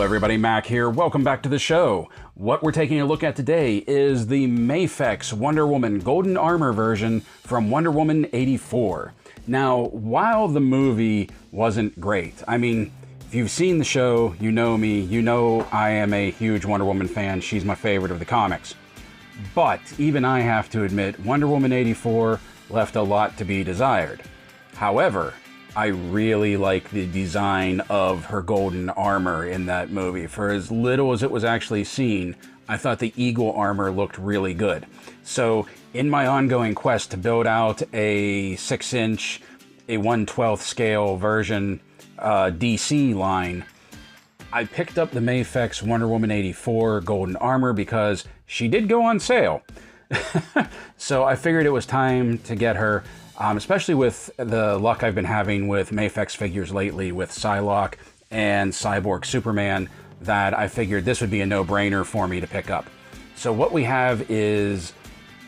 Hello everybody, Mac here. Welcome back to the show. What we're taking a look at today is the MAFEX Wonder Woman Golden Armor version from Wonder Woman 84. Now, while the movie wasn't great, I mean, if you've seen the show, you know me, you know I am a huge Wonder Woman fan. She's my favorite of the comics. But even I have to admit, Wonder Woman 84 left a lot to be desired. However, I really like the design of her golden armor in that movie. For as little as it was actually seen, I thought the eagle armor looked really good. So in my ongoing quest to build out a 6-inch, a 1/12 scale version DC line, I picked up the MAFEX Wonder Woman 84 golden armor because she did go on sale. So I figured it was time to get her. Especially with the luck I've been having with MAFEX figures lately with Psylocke and Cyborg Superman, that I figured this would be a no-brainer for me to pick up. So what we have is,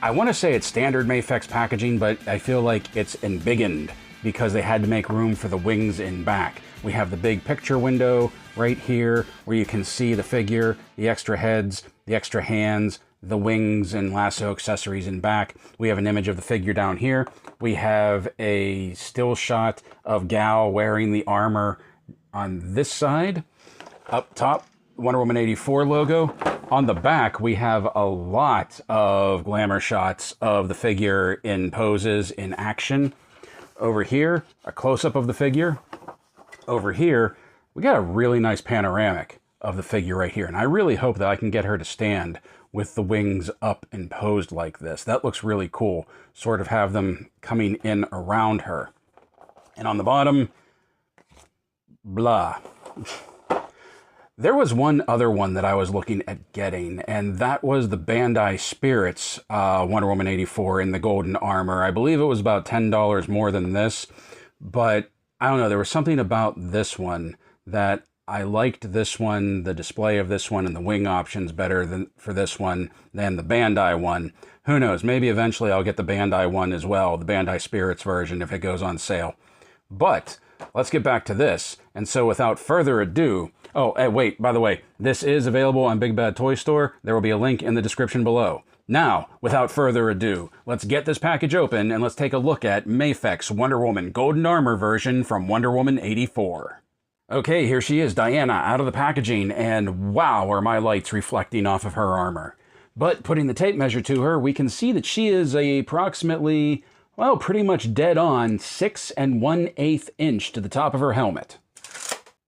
I want to say it's standard MAFEX packaging, but I feel like it's embiggened because they had to make room for the wings in back. We have the big picture window right here where you can see the figure, the extra heads, the extra hands, the wings and lasso accessories in back. We have an image of the figure down here. We have a still shot of Gal wearing the armor on this side. Up top, Wonder Woman 84 logo. On the back, we have a lot of glamour shots of the figure in poses, in action. Over here, a close-up of the figure. Over here, we got a really nice panoramic of the figure right here. And I really hope that I can get her to stand with the wings up and posed like this. That looks really cool. Sort of have them coming in around her. And on the bottom, blah. There was one other one that I was looking at getting, and that was the Bandai Spirits Wonder Woman 84 in the golden armor. I believe it was about $10 more than this, but I don't know, there was something about this one that I liked this one, the display of this one and the wing options better than for this one than the Bandai one. Who knows, maybe eventually I'll get the Bandai one as well, the Bandai Spirits version if it goes on sale. But let's get back to this. And so without further ado, wait, by the way, this is available on Big Bad Toy Store. There will be a link in the description below. Now, without further ado, let's get this package open and let's take a look at MAFEX Wonder Woman Golden Armor version from Wonder Woman 84. Okay, here she is, Diana, out of the packaging, and wow, are my lights reflecting off of her armor. But putting the tape measure to her, we can see that she is approximately, well, pretty much dead on 6 1/8 inch to the top of her helmet.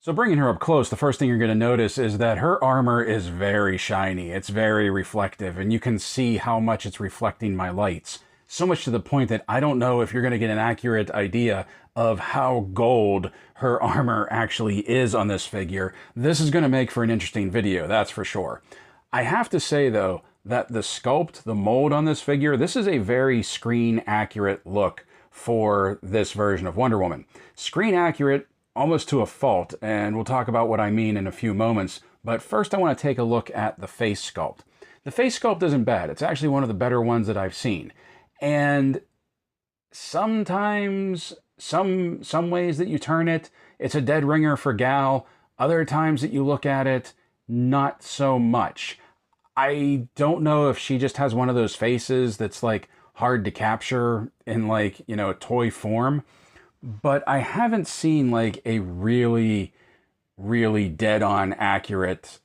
So bringing her up close, the first thing you're going to notice is that her armor is very shiny. It's very reflective, and you can see how much it's reflecting my lights. So much to the point that I don't know if you're going to get an accurate idea of how gold her armor actually is on this figure. This is going to make for an interesting video, that's for sure. I have to say, though, that the sculpt, the mold on this figure, this is a very screen accurate look for this version of Wonder Woman. Screen accurate almost to a fault, and we'll talk about what I mean in a few moments. But first I want to take a look at the face sculpt. The face sculpt isn't bad. It's actually one of the better ones that I've seen. And sometimes, some ways that you turn it, it's a dead ringer for Gal. Other times that you look at it, not so much. I don't know if she just has one of those faces that's like hard to capture in like, you know, toy form. But I haven't seen like a really, really dead-on accurate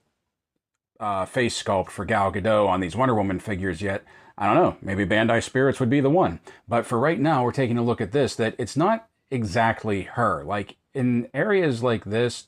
face sculpt for Gal Gadot on these Wonder Woman figures yet. I don't know, maybe Bandai Spirits would be the one. But for right now, we're taking a look at this, that it's not exactly her. Like in areas like this,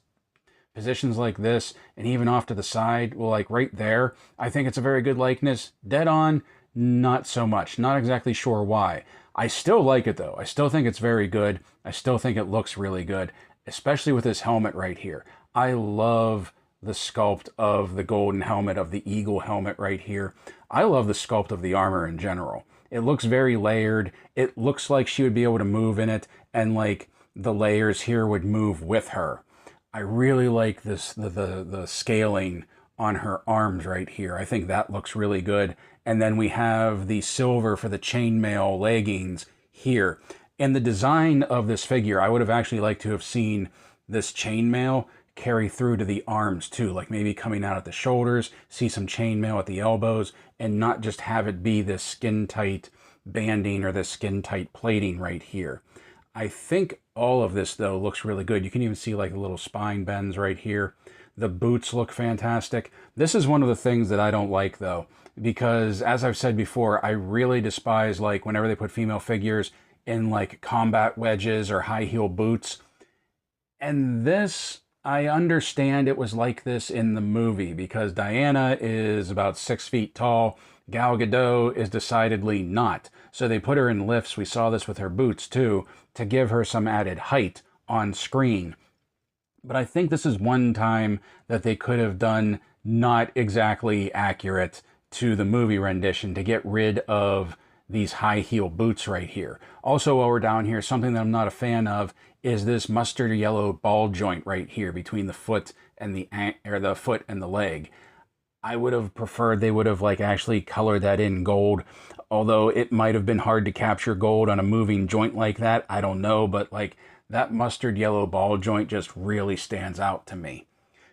positions like this, and even off to the side, well, like right there, I think it's a very good likeness. Dead on, not so much. Not exactly sure why. I still like it though. I still think it's very good. I still think it looks really good, especially with this helmet right here. I love the sculpt of the golden helmet, of the eagle helmet right here. I love the sculpt of the armor in general. It looks very layered. It looks like she would be able to move in it, and like the layers here would move with her. I really like this, the scaling on her arms right here. I think that looks really good. And then we have the silver for the chainmail leggings here. And the design of this figure, I would have actually liked to have seen this chainmail carry through to the arms too, like maybe coming out at the shoulders, see some chainmail at the elbows, and not just have it be this skin tight banding or this skin tight plating right here. I think all of this though looks really good. You can even see like the little spine bends right here. The boots look fantastic. This is one of the things that I don't like though, because as I've said before, I really despise like whenever they put female figures in like combat wedges or high heel boots. And this, I understand it was like this in the movie because Diana is about 6 feet tall. Gal Gadot is decidedly not. So they put her in lifts. We saw this with her boots too, to give her some added height on screen. But I think this is one time that they could have done not exactly accurate to the movie rendition to get rid of these high heel boots right here. Also, while we're down here, something that I'm not a fan of is this mustard yellow ball joint right here between the foot and the foot and the leg. I would have preferred they would have like actually colored that in gold, although it might have been hard to capture gold on a moving joint like that. I don't know, but like that mustard yellow ball joint just really stands out to me.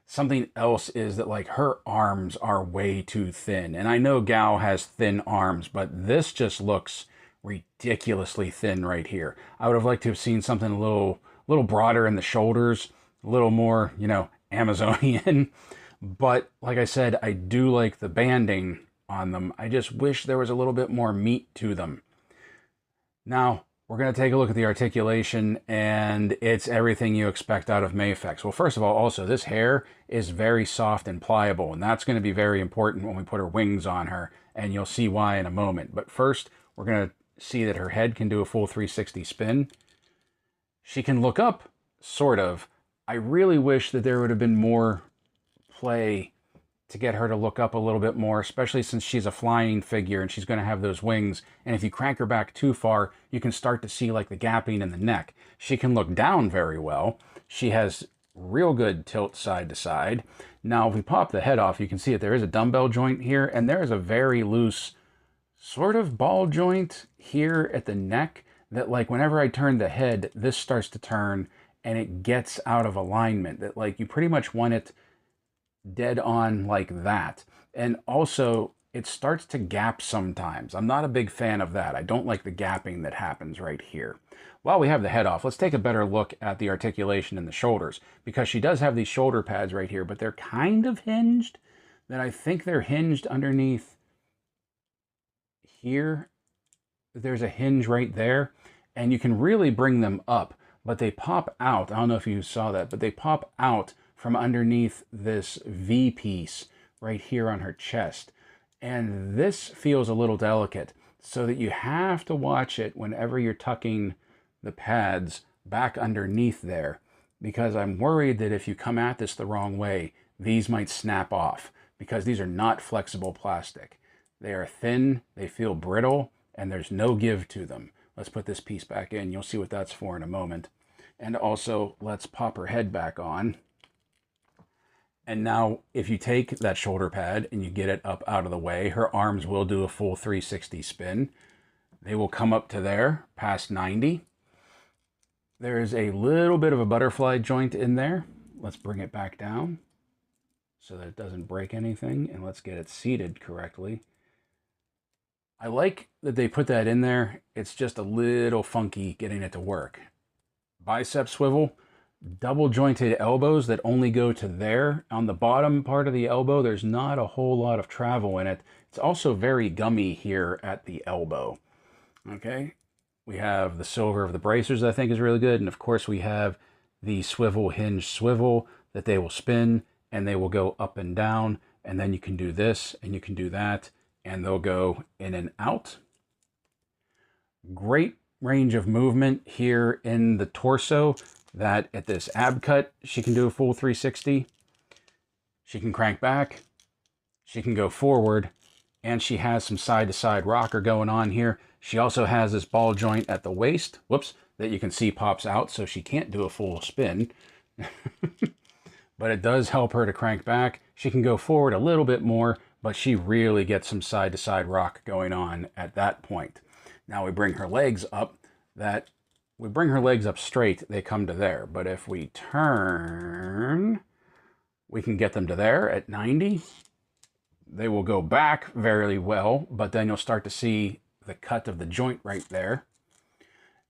Something else is that like her arms are way too thin. And I know Gal has thin arms, but this just looks ridiculously thin right here. I would have liked to have seen something a little broader in the shoulders, a little more, you know, Amazonian. But like I said, I do like the banding on them. I just wish there was a little bit more meat to them. Now, we're going to take a look at the articulation, and it's everything you expect out of MAFEX. Well, first of all, also, this hair is very soft and pliable, and that's going to be very important when we put her wings on her, and you'll see why in a moment. But first, we're going to see that her head can do a full 360 spin. She can look up, sort of. I really wish that there would have been more play to get her to look up a little bit more, especially since she's a flying figure and she's going to have those wings. And if you crank her back too far, you can start to see like the gapping in the neck. She can look down very well. She has real good tilt side to side. Now, if we pop the head off, you can see that there is a dumbbell joint here, and there is a very loose sort of ball joint here at the neck that like whenever I turn the head, this starts to turn and it gets out of alignment. That like you pretty much want it dead on like that. And also it starts to gap sometimes. I'm not a big fan of that. I don't like the gapping that happens right here. While we have the head off, let's take a better look at the articulation in the shoulders, because she does have these shoulder pads right here, but they're kind of hinged. That I think they're hinged underneath here. There's a hinge right there, and you can really bring them up, but they pop out. I don't know if you saw that, but they pop out from underneath this V piece right here on her chest. And this feels a little delicate, so that you have to watch it whenever you're tucking the pads back underneath there, because I'm worried that if you come at this the wrong way, these might snap off, because these are not flexible plastic. They are thin, they feel brittle, and there's no give to them. Let's put this piece back in. You'll see what that's for in a moment. And also, let's pop her head back on. And now, if you take that shoulder pad and you get it up out of the way, her arms will do a full 360 spin. They will come up to there, past 90. There is a little bit of a butterfly joint in there. Let's bring it back down so that it doesn't break anything, and let's get it seated correctly. I like that they put that in there. It's just a little funky getting it to work. Bicep swivel. Double jointed elbows that only go to there. On the bottom part of the elbow, there's not a whole lot of travel in it. It's also very gummy here at the elbow. Okay, we have the silver of the bracers I think is really good. And of course we have the swivel hinge swivel that they will spin and they will go up and down. And then you can do this and you can do that and they'll go in and out. Great range of movement here in the torso. That at this ab cut, she can do a full 360. She can crank back. She can go forward. And she has some side-to-side rocker going on here. She also has this ball joint at the waist, whoops, that you can see pops out, so she can't do a full spin. But it does help her to crank back. She can go forward a little bit more, but she really gets some side-to-side rock going on at that point. Now we bring her legs up. We bring her legs up straight, they come to there. But if we turn We can get them to there at 90. They will go back very well, but then you'll start to see the cut of the joint right there.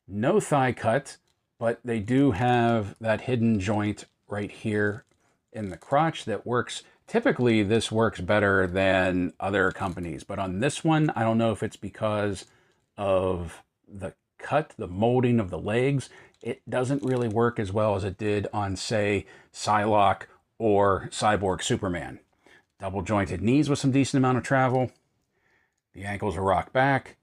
No thigh cut, but they do have that hidden joint right here in the crotch that works. Typically, this works better than other companies, but on this one, I don't know if it's because of the cut, the molding of the legs. It doesn't really work as well as it did on, say, Psylocke or Cyborg Superman. Double jointed knees with some decent amount of travel. The ankles will rock back.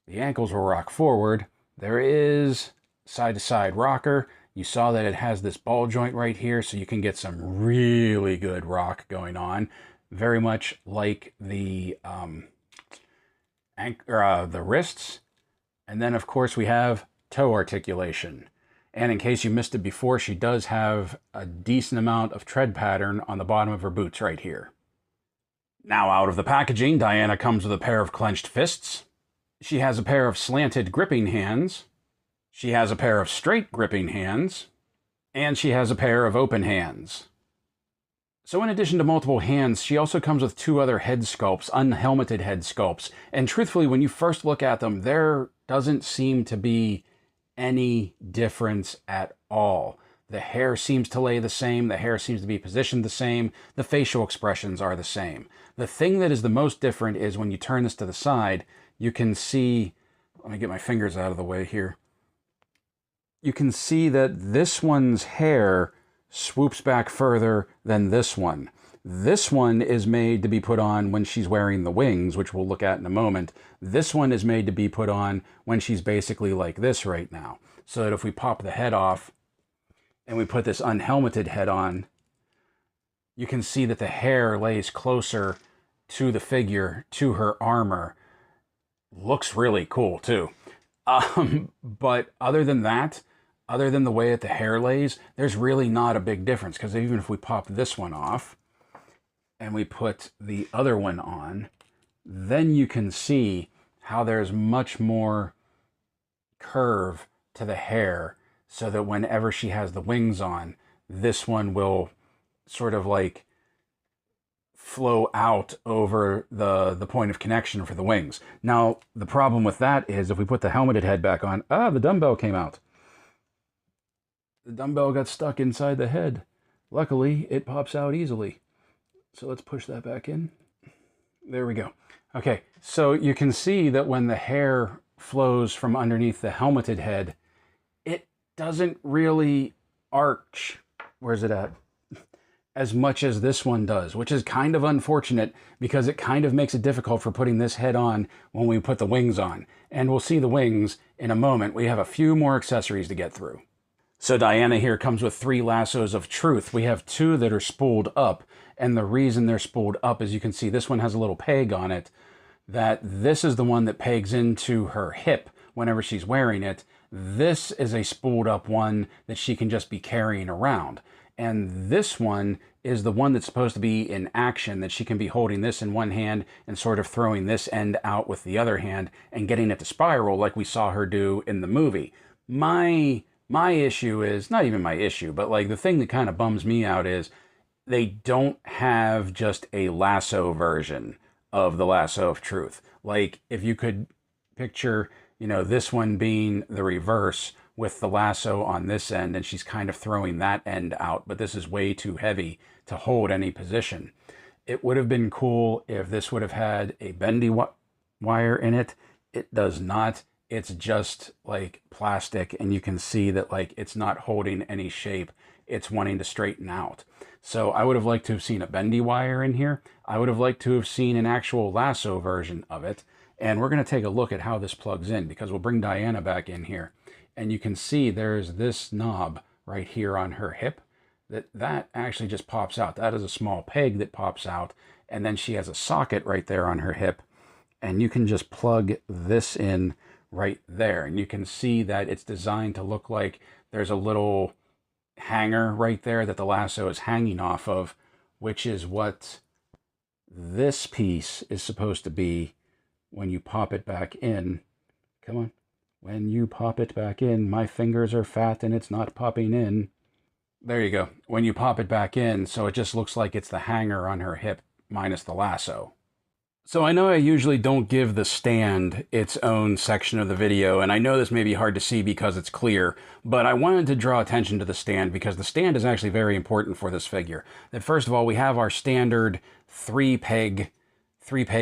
The ankles will rock forward. There is side-to-side rocker. You saw that it has this ball joint right here, so you can get some really good rock going on. Very much like the wrists. And then, of course, we have toe articulation. And in case you missed it before, she does have a decent amount of tread pattern on the bottom of her boots right here. Now, out of the packaging, Diana comes with a pair of clenched fists. She has a pair of slanted gripping hands. She has a pair of straight gripping hands. And she has a pair of open hands. So in addition to multiple hands, she also comes with 2 other head sculpts, unhelmeted head sculpts. And truthfully, when you first look at them, there doesn't seem to be any difference at all. The hair seems to lay the same. The hair seems to be positioned the same. The facial expressions are the same. The thing that is the most different is when you turn this to the side, you can see, let me get my fingers out of the way here. You can see that this one's hair swoops back further than this one. This one is made to be put on when she's wearing the wings, which we'll look at in a moment. This one is made to be put on when she's basically like this right now. So that if we pop the head off and we put this unhelmeted head on, you can see that the hair lays closer to the figure, to her armor. Looks really cool too. But other than that, other than the way that the hair lays, there's really not a big difference, because even if we pop this one off and we put the other one on, then you can see how there's much more curve to the hair, so that whenever she has the wings on, this one will sort of like flow out over the point of connection for the wings. Now, the problem with that is if we put the helmeted head back on, the dumbbell came out. The dumbbell got stuck inside the head. Luckily, it pops out easily. So let's push that back in. There we go. Okay, so you can see that when the hair flows from underneath the helmeted head, it doesn't really arch. Where's it at? As much as this one does, which is kind of unfortunate because it kind of makes it difficult for putting this head on when we put the wings on. And we'll see the wings in a moment. We have a few more accessories to get through. So Diana here comes with 3 lassos of truth. We have 2 that are spooled up, and the reason they're spooled up is you can see this one has a little peg on it, that this is the one that pegs into her hip whenever she's wearing it. This is a spooled up one that she can just be carrying around. And this one is the one that's supposed to be in action, that she can be holding this in one hand and sort of throwing this end out with the other hand and getting it to spiral like we saw her do in the movie. My issue is, not even my issue, but like the thing that kind of bums me out is they don't have just a lasso version of the lasso of truth. Like if you could picture, this one being the reverse with the lasso on this end, and she's kind of throwing that end out, but this is way too heavy to hold any position. It would have been cool if this would have had a bendy wire in it. It does not. It's just like plastic, and you can see that like it's not holding any shape. It's wanting to straighten out. So I would have liked to have seen a bendy wire in here. I would have liked to have seen an actual lasso version of it. And we're going to take a look at how this plugs in, because we'll bring Diana back in here. And you can see there's this knob right here on her hip that actually just pops out. That is a small peg that pops out. And then she has a socket right there on her hip. And you can just plug this in right there. And you can see that it's designed to look like there's a little hanger right there that the lasso is hanging off of, which is what this piece is supposed to be when you pop it back in. Come on. When you pop it back in, my fingers are fat and it's not popping in. There you go. When you pop it back in, so it just looks like it's the hanger on her hip minus the lasso. So I know I usually don't give the stand its own section of the video, and I know this may be hard to see because it's clear, but I wanted to draw attention to the stand because the stand is actually very important for this figure. That first of all, we have our standard three peg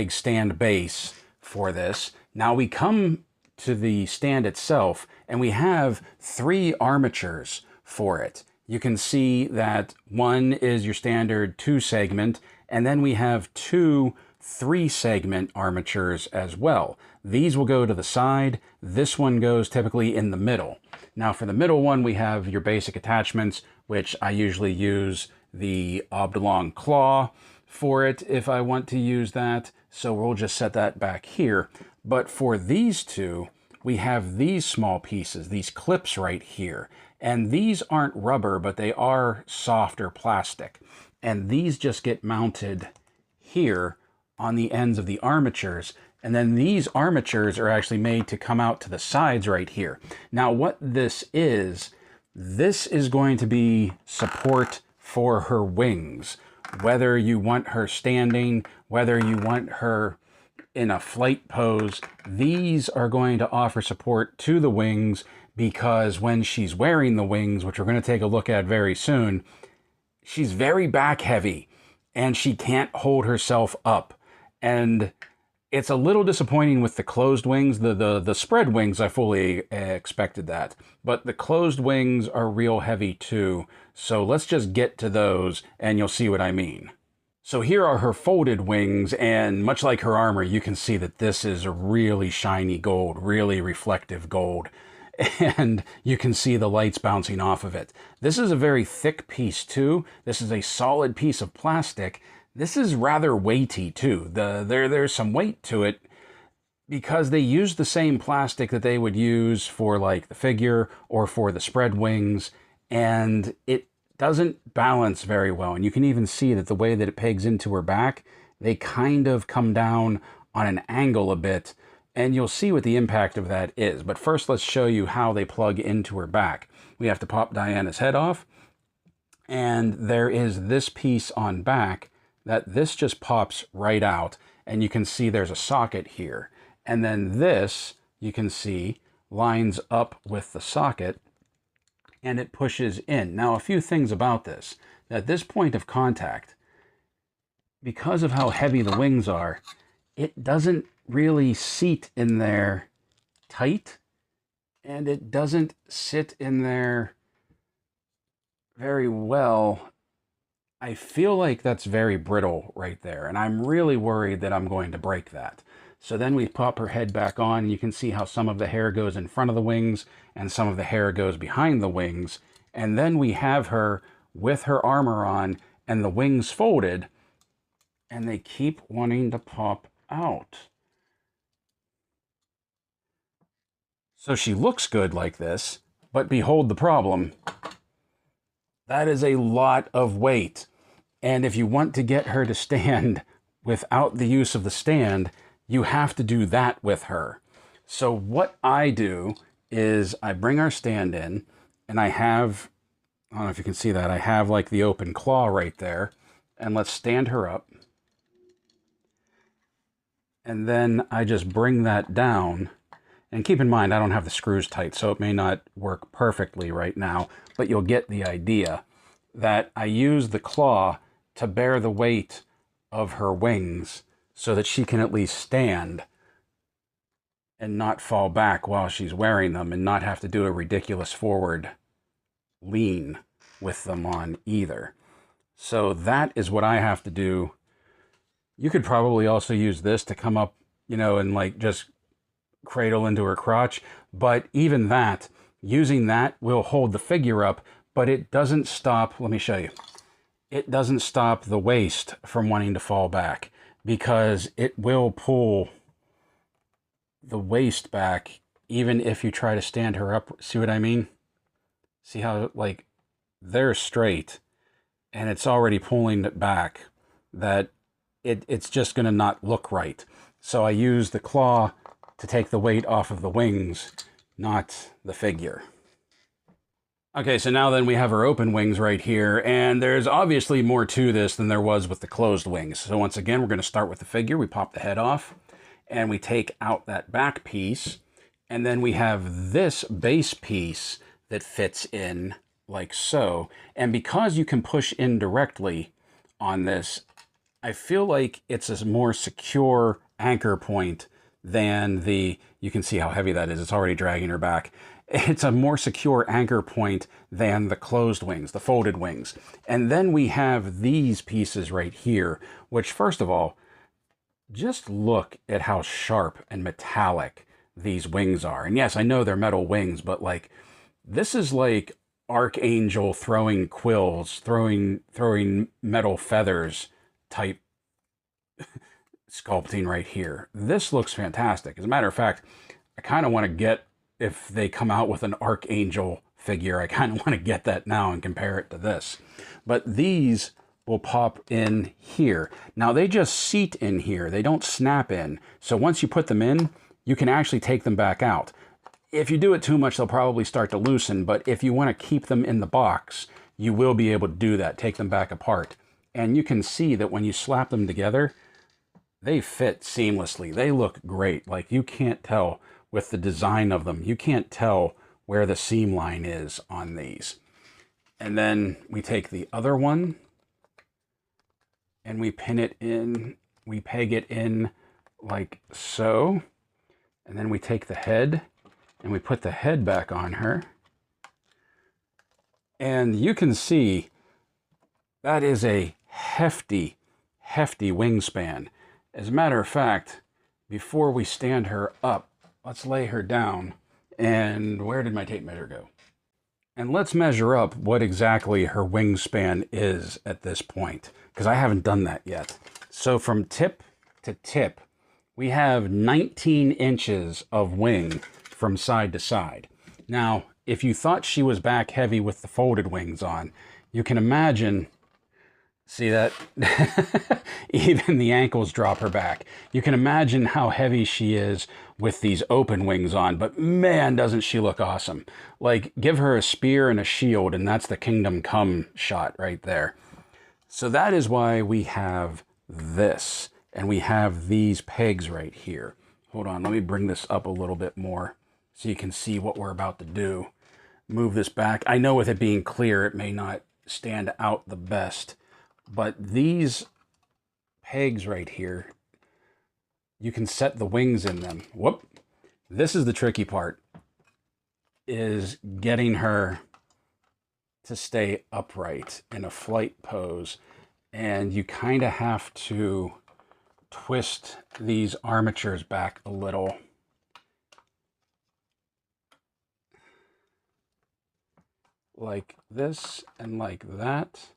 stand base for this. Now we come to the stand itself, and we have three armatures for it. You can see that one is your standard 2-segment, and then we have two 3-segment armatures as well. These will go to the side. This one goes typically in the middle. Now for the middle one, we have your basic attachments, which I usually use the oblong claw for it if I want to use that. So we'll just set that back here. But for these two, we have these small pieces, these clips right here. And these aren't rubber, but they are softer plastic. And these just get mounted here on the ends of the armatures, and then these armatures are actually made to come out to the sides right here. Now what this is going to be support for her wings. Whether you want her standing, whether you want her in a flight pose, these are going to offer support to the wings, because when she's wearing the wings, which we're going to take a look at very soon, she's very back heavy and she can't hold herself up. And it's a little disappointing with the closed wings. The spread wings, I fully expected that. But the closed wings are real heavy too. So let's just get to those and you'll see what I mean. So here are her folded wings, and much like her armor, you can see that this is a really shiny gold, really reflective gold. And you can see the lights bouncing off of it. This is a very thick piece too. This is a solid piece of plastic. This is rather weighty too. There's some weight to it because they use the same plastic that they would use for like the figure or for the spread wings, and it doesn't balance very well. And you can even see that the way that it pegs into her back, they kind of come down on an angle a bit, and you'll see what the impact of that is. But first, let's show you how they plug into her back. We have to pop Diana's head off, and there is this piece on back that this just pops right out, and you can see there's a socket here. And then this, you can see, lines up with the socket, and it pushes in. Now, a few things about this. At this point of contact, because of how heavy the wings are, it doesn't really seat in there tight, and it doesn't sit in there very well. I feel like that's very brittle right there, and I'm really worried that I'm going to break that. So then we pop her head back on, and you can see how some of the hair goes in front of the wings and some of the hair goes behind the wings. And then we have her with her armor on and the wings folded, and they keep wanting to pop out. So she looks good like this, but behold the problem. That is a lot of weight. And if you want to get her to stand without the use of the stand, you have to do that with her. So what I do is I bring our stand in, and I have, I don't know if you can see that, I have like the open claw right there. And let's stand her up. And then I just bring that down. And keep in mind, I don't have the screws tight, so it may not work perfectly right now, but you'll get the idea that I use the claw to bear the weight of her wings so that she can at least stand and not fall back while she's wearing them and not have to do a ridiculous forward lean with them on either. So that is what I have to do. You could probably also use this to come up, you know, and like just cradle into her crotch, but even that, using that will hold the figure up, but it doesn't stop, let me show you, it doesn't stop the waist from wanting to fall back, because it will pull the waist back even if you try to stand her up. See what I mean? See how like they're straight and it's already pulling it back, that it's just going to not look right. So I use the claw to take the weight off of the wings, not the figure. Okay, so now then we have our open wings right here, and there's obviously more to this than there was with the closed wings. So once again, we're going to start with the figure. We pop the head off, and we take out that back piece, and then we have this base piece that fits in like so. And because you can push in directly on this, I feel like it's a more secure anchor point than the, you can see how heavy that is. It's already dragging her back. It's a more secure anchor point than the closed wings, the folded wings. And then we have these pieces right here, which first of all, just look at how sharp and metallic these wings are. And yes, I know they're metal wings, but like, this is like Archangel throwing quills, throwing metal feathers type sculpting right here. This looks fantastic. As a matter of fact, I kind of want to get, if they come out with an Archangel figure, I kind of want to get that now and compare it to this. But these will pop in here. Now they just seat in here. They don't snap in. So once you put them in, you can actually take them back out. If you do it too much, they'll probably start to loosen. But if you want to keep them in the box, you will be able to do that. Take them back apart. And you can see that when you slap them together, they fit seamlessly. They look great. Like, you can't tell with the design of them. You can't tell where the seam line is on these. And then we take the other one and we pin it in, we peg it in like so. And then we take the head and we put the head back on her. And you can see that is a hefty wingspan. As a matter of fact, before we stand her up, let's lay her down. And where did my tape measure go? And let's measure up what exactly her wingspan is at this point, because I haven't done that yet. So from tip to tip, we have 19 inches of wing from side to side. Now, if you thought she was back heavy with the folded wings on, you can imagine, see that? Even the ankles drop her back. You can imagine how heavy she is with these open wings on, but man, doesn't she look awesome. Like, give her a spear and a shield, and that's the Kingdom Come shot right there. So that is why we have this, and we have these pegs right here. Hold on, let me bring this up a little bit more so you can see what we're about to do. Move this back. I know with it being clear, it may not stand out the best, but these pegs right here, you can set the wings in them. Whoop. This is the tricky part, is getting her to stay upright in a flight pose. And you kind of have to twist these armatures back a little. Like this and like that.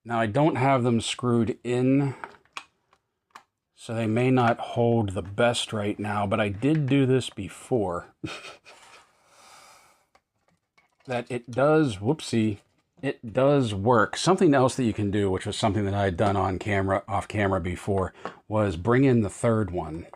Now I don't have them screwed in, so they may not hold the best right now, but I did do this before. That it does, whoopsie, it does work. Something else that you can do, which was something that I had done on camera, off camera before, was bring in the third one.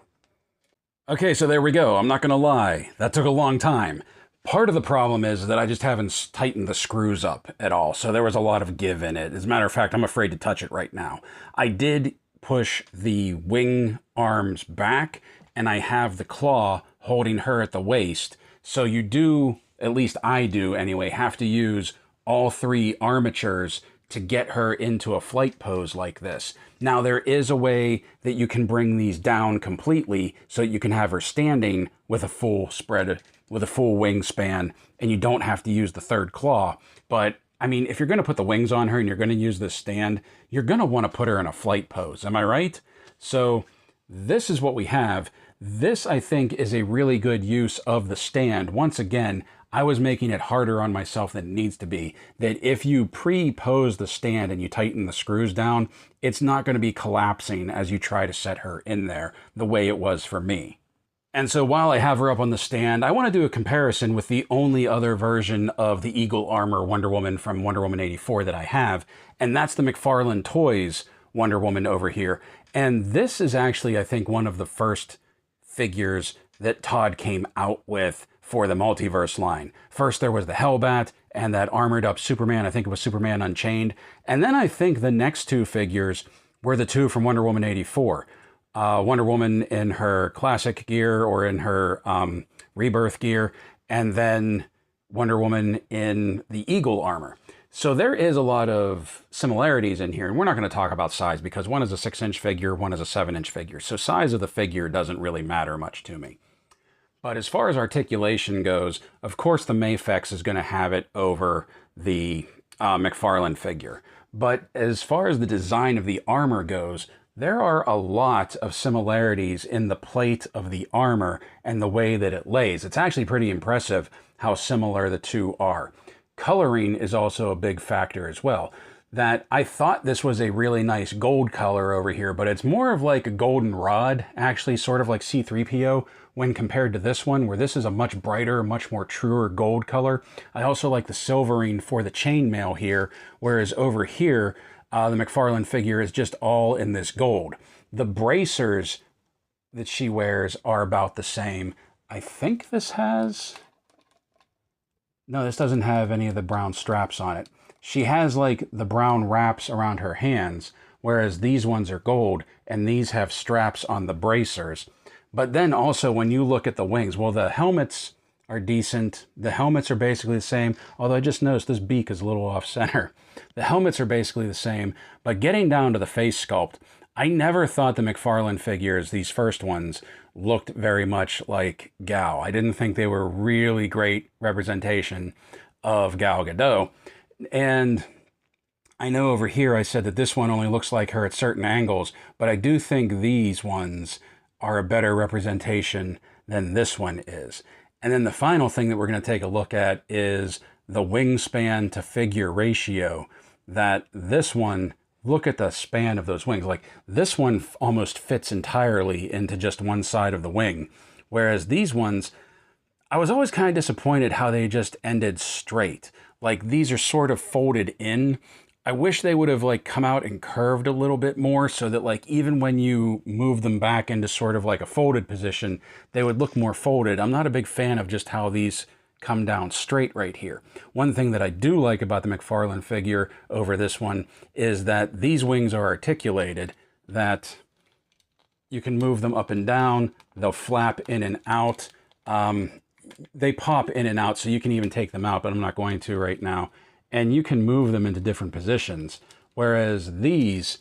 Okay, so there we go. I'm not gonna lie, that took a long time. Part of the problem is that I just haven't tightened the screws up at all, so there was a lot of give in it. As a matter of fact, I'm afraid to touch it right now. I did push the wing arms back, and I have the claw holding her at the waist, so you do, at least I do anyway, have to use all three armatures to get her into a flight pose like this. Now, there is a way that you can bring these down completely so you can have her standing with a full spread, with a full wingspan, and you don't have to use the third claw. But I mean, if you're going to put the wings on her and you're going to use this stand, you're going to want to put her in a flight pose. Am I right? So this is what we have. This, I think, is a really good use of the stand. Once again, I was making it harder on myself than it needs to be. That if you pre-pose the stand and you tighten the screws down, it's not going to be collapsing as you try to set her in there the way it was for me. And so while I have her up on the stand, I want to do a comparison with the only other version of the Eagle Armor Wonder Woman from Wonder Woman 84 that I have, and that's the McFarlane Toys Wonder Woman over here. And this is actually, I think, one of the first figures that Todd came out with for the multiverse line. First there was the Hellbat and that armored up Superman, I think it was Superman Unchained. And then I think the next two figures were the two from Wonder Woman 84. Wonder Woman in her classic gear or in her rebirth gear, and then Wonder Woman in the Eagle armor. So there is a lot of similarities in here, and we're not going to talk about size because one is a 6-inch figure, one is a 7-inch figure. So size of the figure doesn't really matter much to me. But as far as articulation goes, of course the MAFEX is going to have it over the McFarlane figure. But as far as the design of the armor goes, there are a lot of similarities in the plate of the armor and the way that it lays. It's actually pretty impressive how similar the two are. Coloring is also a big factor as well. That I thought this was a really nice gold color over here, but it's more of like a goldenrod, actually sort of like C-3PO when compared to this one, where this is a much brighter, much more truer gold color. I also like the silvering for the chainmail here, whereas over here, the McFarlane figure is just all in this gold. The bracers that she wears are about the same. I think this has... No, this doesn't have any of the brown straps on it. She has like the brown wraps around her hands, whereas these ones are gold and these have straps on the bracers. But then also when you look at the wings, well, the helmets are decent. The helmets are basically the same, although I just noticed this beak is a little off center. The helmets are basically the same, but getting down to the face sculpt, I never thought the McFarlane figures, these first ones, looked very much like Gal. I didn't think they were really great representation of Gal Gadot. And I know over here I said that this one only looks like her at certain angles, but I do think these ones are a better representation than this one is. And then the final thing that we're going to take a look at is the wingspan to figure ratio. That this one, look at the span of those wings. Like this one almost fits entirely into just one side of the wing. Whereas these ones, I was always kind of disappointed how they just ended straight. Like these are sort of folded in. I wish they would have like come out and curved a little bit more so that like even when you move them back into sort of like a folded position, they would look more folded. I'm not a big fan of just how these come down straight right here. One thing that I do like about the McFarlane figure over this one is that these wings are articulated, that you can move them up and down, they'll flap in and out. They pop in and out, so you can even take them out, but I'm not going to right now. And you can move them into different positions. Whereas these,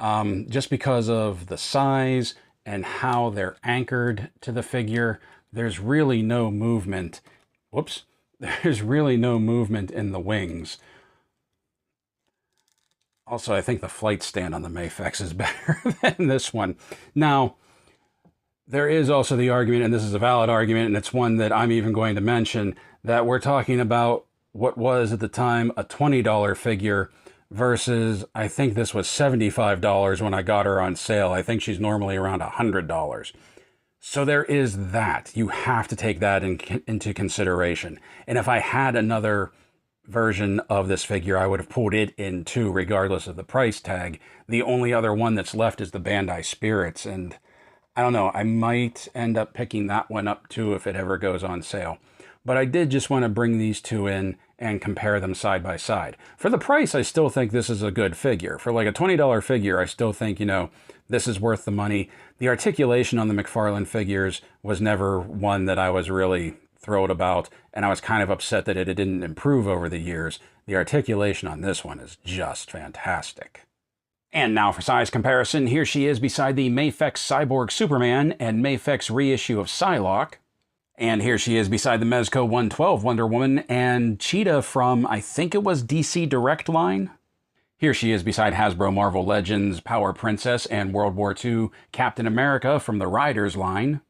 just because of the size and how they're anchored to the figure, there's really no movement. Whoops. There's really no movement in the wings. Also, I think the flight stand on the MAFEX is better than this one. Now, there is also the argument, and this is a valid argument, and it's one that I'm even going to mention, that we're talking about what was at the time a $20 figure versus, I think this was $75 when I got her on sale. I think she's normally around $100. So there is that. You have to take that into consideration. And if I had another version of this figure, I would have pulled it in too, regardless of the price tag. The only other one that's left is the Bandai Spirits, and I don't know, I might end up picking that one up too if it ever goes on sale. But I did just want to bring these two in and compare them side by side. For the price, I still think this is a good figure. For like a $20 figure, I still think, you know, this is worth the money. The articulation on the McFarlane figures was never one that I was really thrilled about, and I was kind of upset that it didn't improve over the years. The articulation on this one is just fantastic. And now for size comparison, here she is beside the MAFEX Cyborg Superman and MAFEX reissue of Psylocke. And here she is beside the Mezco 112 Wonder Woman and Cheetah from, I think it was DC Direct line. Here she is beside Hasbro Marvel Legends Power Princess and World War II Captain America from the Riders line.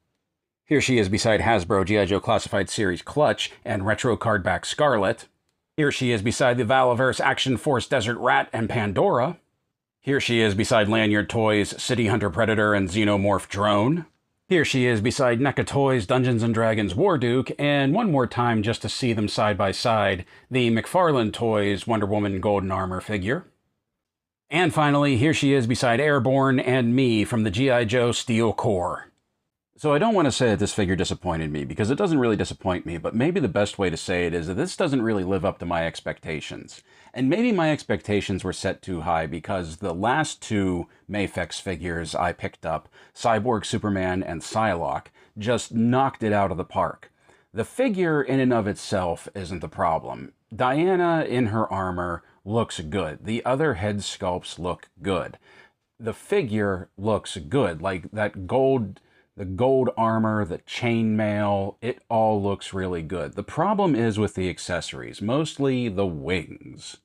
Here she is beside Hasbro G.I. Joe Classified Series Clutch and Retro Cardback Scarlet. Here she is beside the Valaverse Action Force Desert Rat and Pandora. Here she is beside Lanyard Toys City Hunter Predator and Xenomorph Drone. Here she is beside NECA Toys Dungeons & Dragons War Duke, and one more time just to see them side by side, the McFarlane Toys Wonder Woman Golden Armor figure. And finally, here she is beside Airborne and me from the G.I. Joe Steel Corps. So I don't want to say that this figure disappointed me, because it doesn't really disappoint me, but maybe the best way to say it is that this doesn't really live up to my expectations. And maybe my expectations were set too high, because the last two MAFEX figures I picked up, Cyborg Superman and Psylocke, just knocked it out of the park. The figure in and of itself isn't the problem. Diana in her armor looks good. The other head sculpts look good. The figure looks good, like that gold... The gold armor, the chainmail, it all looks really good. The problem is with the accessories, mostly the wings.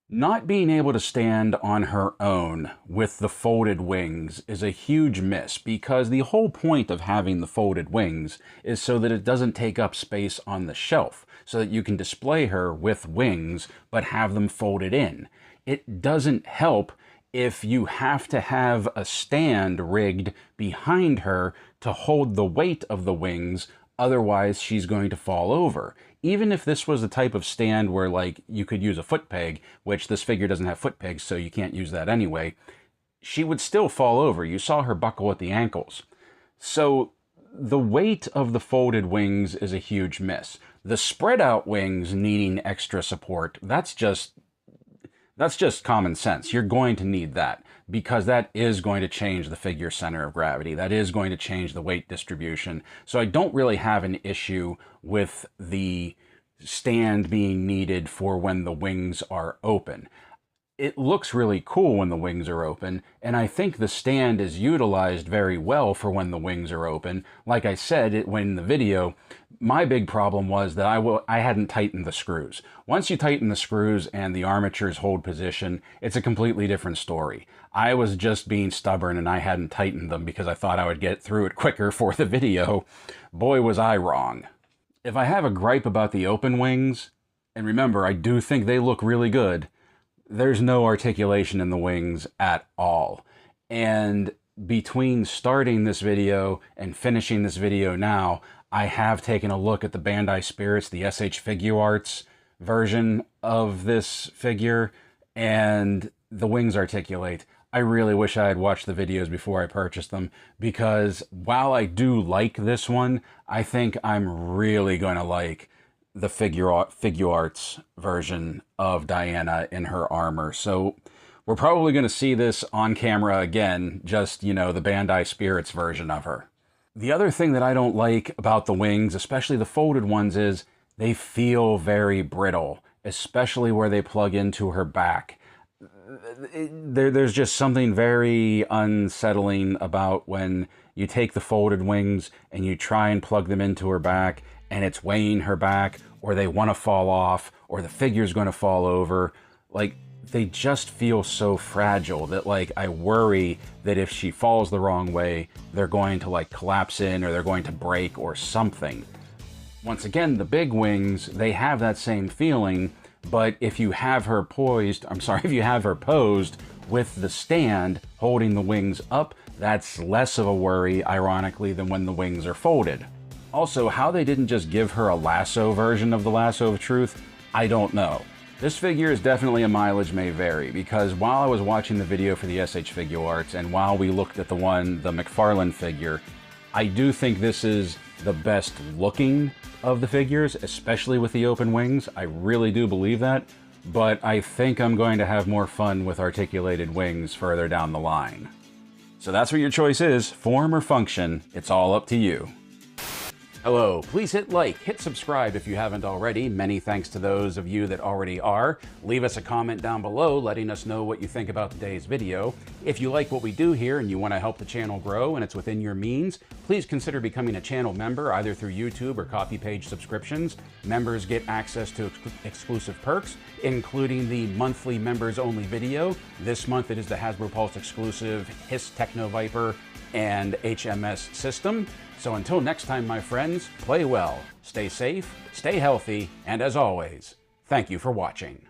Not being able to stand on her own with the folded wings is a huge miss, because the whole point of having the folded wings is so that it doesn't take up space on the shelf, so that you can display her with wings but have them folded in. It doesn't help if you have to have a stand rigged behind her to hold the weight of the wings, otherwise she's going to fall over. Even if this was the type of stand where, like, you could use a foot peg, which this figure doesn't have foot pegs, so you can't use that anyway, she would still fall over. You saw her buckle at the ankles. So the weight of the folded wings is a huge miss. The spread out wings needing extra support, that's just common sense. You're going to need that, because that is going to change the figure's center of gravity. That is going to change the weight distribution. So I don't really have an issue with the stand being needed for when the wings are open. It looks really cool when the wings are open, and I think the stand is utilized very well for when the wings are open. Like I said in the video, my big problem was that I hadn't tightened the screws. Once you tighten the screws and the armatures hold position, it's a completely different story. I was just being stubborn and I hadn't tightened them because I thought I would get through it quicker for the video. Boy, was I wrong. If I have a gripe about the open wings, and remember, I do think they look really good, there's no articulation in the wings at all. And between starting this video and finishing this video now, I have taken a look at the Bandai Spirits, the SH Figuarts version of this figure, and the wings articulate. I really wish I had watched the videos before I purchased them, because while I do like this one, I think I'm really going to like the Figuarts version of Diana in her armor. So we're probably going to see this on camera again, just, you know, the Bandai Spirits version of her. The other thing that I don't like about the wings, especially the folded ones, is they feel very brittle, especially where they plug into her back. There's just something very unsettling about when you take the folded wings and you try and plug them into her back, and it's weighing her back, or they want to fall off, or the figure's going to fall over. Like, they just feel so fragile that, like, I worry that if she falls the wrong way, they're going to, like, collapse in, or they're going to break or something. Once again, the big wings, they have that same feeling, but if you have her if you have her posed with the stand holding the wings up, that's less of a worry, ironically, than when the wings are folded. Also, how they didn't just give her a lasso version of the Lasso of Truth, I don't know. This figure is definitely a mileage may vary, because while I was watching the video for the SH Figuarts, and while we looked at the McFarlane figure, I do think this is the best looking of the figures, especially with the open wings. I really do believe that, but I think I'm going to have more fun with articulated wings further down the line. So that's what your choice is, form or function, it's all up to you. Hello, please hit like, hit subscribe if you haven't already. Many thanks to those of you that already are. Leave us a comment down below letting us know what you think about today's video. If you like what we do here and you want to help the channel grow and it's within your means, please consider becoming a channel member either through YouTube or Copy Page subscriptions. Members get access to exclusive perks, including the monthly members only video. This month it is the Hasbro Pulse exclusive Hiss Techno Viper and HMS system. So until next time, my friends, play well, stay safe, stay healthy, and as always, thank you for watching.